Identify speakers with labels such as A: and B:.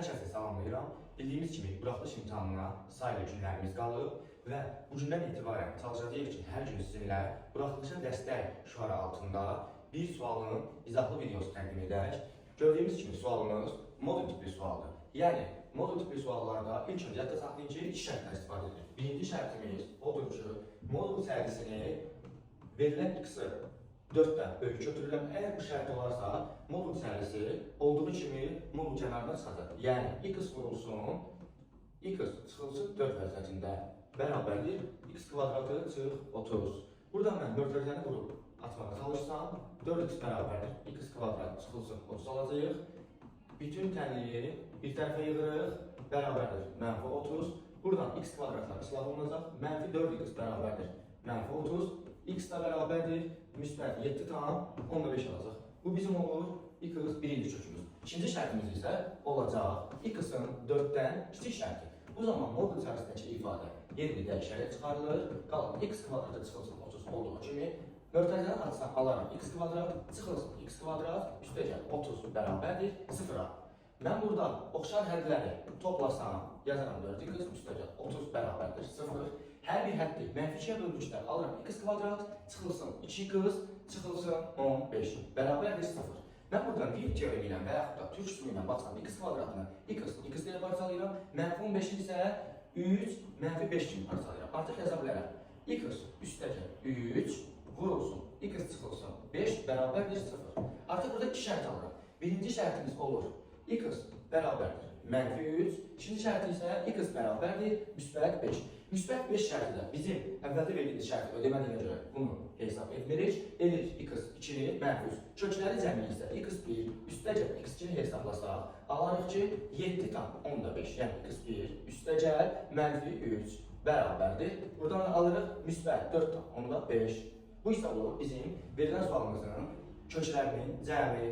A: Hər kəsi salamlayıram. Bildiyimiz kimi buraxılış imtahanına sayılı günlərimiz qalıb və bu gündən etibarən çalışacağıq ki, hər gün sizinlə buraxılışa dəstək şüarı altında bir sualın izahlı videosu təqdim edək. Gördüyümüz kimi sualımız modul tipli sualdır. Yəni, modul tipli suallarda ilk öncə yadda saxlayın ki, iki şərtdən istifadə edilir. Birinci şərtimiz odur ki, modul sərgisini verilən x-i 4-dən böyük götürüləm. Əgər bu şərt olarsa, modul sərisi olduğu kimi modul kənarına çıxacaq. Yəni, x vurulsun, x çıxılsın 4 vəziyyətində bərabərdir. X kvadratı çıx 30. Buradan mən mötərizəni vurub atmağa çalışsam, 4x bərabərdir. X kvadrat çıxılsın 30 alacaq. Bütün tənliyi bir tərəfə yığırıq, bərabərdir. Mənfi 30. Buradan x kvadratlar islah olunacaq. Mənfi 4x bərabərdir. Mənfi 30. X da bərabərdir. Müsbət 7 tam 15 alacaq. Bu bizim olur. X birinci kökümüz. İkinci şərtimiz isə olacaq. X-ın 4-dən kiçik şərti. Bu zaman modul içərisindəki ifadə yerini dəyişərək çıxarılır. Qalan x kvadratı çıxılsın 30 olduğu kimi. Mötərizəni açsam alaram x kvadrat, çıxılsın x kvadrat, üstəcək 30 bərabərdir 0-a. Mən burada oxşar hədləri toplasam, yazaram 4x, üstəcək 30 bərabərdir 0. Hər bir həddi mənfi 2-yə bölgüçdə alıram x kvadrat, çıxılsın 2x, çıxılsın 15 bərabərdir 0. Mən buradan bir teoremi ilə və yaxud da türk üsulu ilə baxsam x kvadratını x deyə parçalayıram, mənfi 15 isə 3, mənfi 5 kimi parçalayıram. Artıq yaza bilərəm. X üstəcək 3 vurulsun, x çıxılsın 5 bərabərdir 0. Artıq burada iki şərt alıram. Birinci şərtimiz olur, x bərabərdir mənfi 3, ikinci şərti isə x bərabərdir müsbət 5. Müsbət 5 şərti də bizim əvvəldə verildiyi şərti ödəmədiyinə görə bunu hesab etmirik. Edir x 2-ni mənfi 3. Kökləri cəmi isə x1 üstəcək x2-ni hesablasaq, alarıq ki 7 tam 15, yəni x1 üstəcək mənfi 3 bərabərdir. Buradan alırıq müsbət 4 tam 5. Bu isə olur bizim verilən sualımızın köklərinin cəmi